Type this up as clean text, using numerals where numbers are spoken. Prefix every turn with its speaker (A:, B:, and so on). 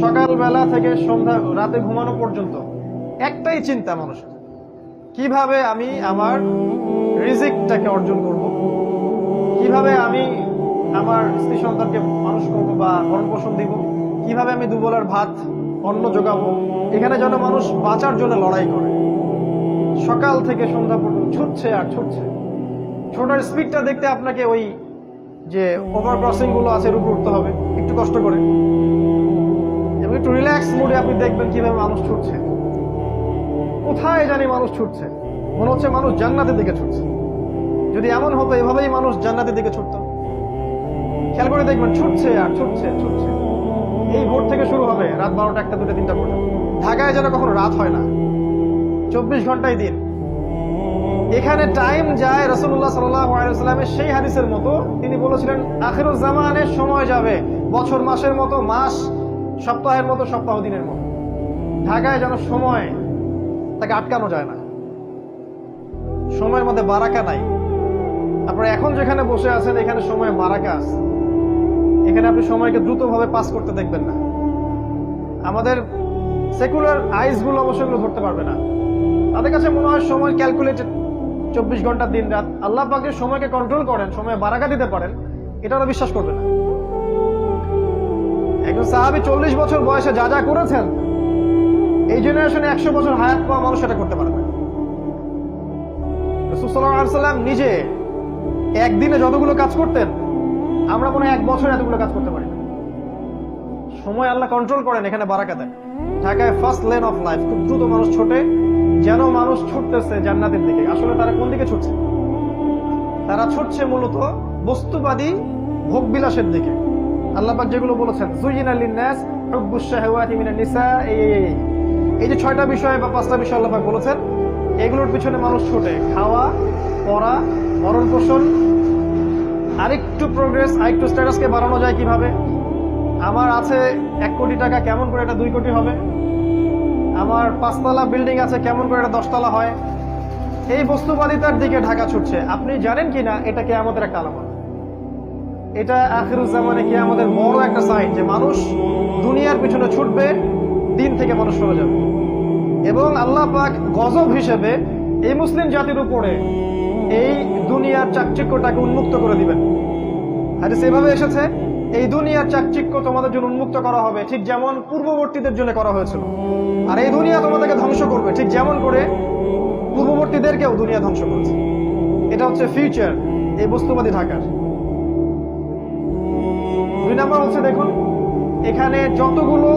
A: সকালবেলা থেকে সন্ধ্যা রাতে ঘুমানো পর্যন্ত একটাই চিন্তা মানুষের, কিভাবে আমি আমার রিজিকটাকে অর্জন করব, কিভাবে আমি আমার স্ত্রী সন্তানকে মানুষ করবো বা ভরণ পোষণ দিব, কিভাবে আমি দুবেলার ভাত অন্ন যোগাবো। এখানে যেন মানুষ বাঁচার জন্য লড়াই করে, সকাল থেকে সন্ধ্যা পর্যন্ত ছুটছে আর ছুটছে। ছোটার স্পিডটা দেখতে আপনাকে ওই যে ওভার ক্রসিং গুলো আছে এর উপর উঠতে হবে একটু কষ্ট করে, এবং একটু রিল্যাক্স মুডে আপনি দেখবেন কিভাবে মানুষ ছুটছে। কোথায় জানি মানুষ ছুটছে, মনে হচ্ছে মানুষ জান্নাতের দিকে ছুটছে। যদি এমন হতো এভাবেই মানুষ জান্নাতের দিকে ছুটতো। খেয়াল করে দেখবেন ছুটছে আর ছুটছে ছুটছে। এই ভোর থেকে শুরু হবে রাত 12টা 1টা 2টা 3টা পর্যন্ত। ঢাকায় যেন কখনো রাত হয় না, 24 ঘন্টায় দিন। এখানে টাইম যায় রাসূলুল্লাহ সাল্লাল্লাহু আলাইহি ওয়াসাল্লামের সেই হাদিসের মতো, তিনি বলেছিলেন আখিরুজ জামানের সময় যাবে বছর মাসের মতো, মাস সপ্তাহের মতো, সপ্তাহ দিনের মতো। ঢাকায় যেন সময় তাকে আটকানো যায় না, সময়ের মধ্যে বারাকা নাই। আপনারা এখন যেখানে বসে আছেন এখানে সময় বারাকা আছে, এখানে আপনি সময়কে দ্রুতভাবে পাস করতে দেখবেন না। আমাদের সেকুলার আইস গুলো অবশ্যই এগুলো ধরতে পারবে না, তাদের কাছে মনে হয় সময় ক্যালকুলেটেড, 24 ঘন্টা দিন রাত। আল্লাহ পাক যে সময়কে কন্ট্রোল করেন, সময় বারাকা দিতে পারেন, এটা ওরা বিশ্বাস করবে না। একজন সাহাবী 40 বছর বয়সে যা যা করেছেন, এই জেনারেশনে 100 বছর হায়াত পাওয়া মানুষ এটা করতে পারে না। রাসূল সাল্লাল্লাহু আলাইহি ওয়াসাল্লাম নিজে একদিনে যতগুলো কাজ করতেন, আমরা মনে হয় 1 বছর এতগুলো কাজ করতে পারি না। সময় আল্লাহ কন্ট্রোল করেন, এখানে বারাকা দেন। ঢাকায় ফার্স্ট লেন অফ লাইফ, খুব দ্রুত মানুষ ছোটে, যেন মানুষ ছুটতেছে জান্নাতের দিকে। আসলে তারা কোন দিকে ছুটছে? তারা ছুটছে মূলত বস্তুবাদী ভোগ বিলাসের দিকে। আল্লাহ পাক যেগুলো বলেছেন, যুয়িনা লিন-নাস হুব্বুশ শাহাওয়াতি মিনান নিসা, এই যে 6টা বিষয় বা 5টা বিষয় আল্লাহ পাক বলেছেন, এগুলোর পিছনে মানুষ ছোটে। খাওয়া, পড়া, ভরণ পোষণ, আরেকটু প্রোগ্রেস, আরেকটু স্ট্যাটাসকে বাড়ানো যায় কিভাবে, আমার আছে 1 কোটি টাকা, কেমন করে এটা 2 কোটি হবে, আমার 5 তলা বিল্ডিং আছে, কেমন করে এটা 10 তলা হয়। এই বস্তুবাদিতার দিকে ঢাকা ছুটছে। আপনি জানেন কিনা এটা কিয়ামতের একটা আলামত, এটা আখিরুজ জামানে কিয়ামতের বড় একটা সাইন, যে মানুষ দুনিয়ার পিছনে ছুটবে, দিন থেকে মানুষ সরে যাবে। এবং আল্লাহ পাক গজব হিসেবে এই মুসলিম জাতির উপরে এই দুনিয়ার চাকচিক্যটাকে উন্মুক্ত করে দিবেন। হাদিসে এভাবে এসেছে, এই দুনিয়ার চাকচিক্য তোমাদের জন্য উন্মুক্ত করা হবে, ঠিক যেমন পূর্ববর্তীদের জন্য করা হয়েছিল। আর এই দুনিয়া তোমাদেরকে ধ্বংস করবে, ঠিক যেমন করে পূর্ববর্তীদেরকেও দুনিয়া ধ্বংস করেছে। এটা হচ্ছে ফিউচার এই বস্তুবাদী ঢাকার। 2 নাম্বার হচ্ছে, দেখুন এখানে যতগুলো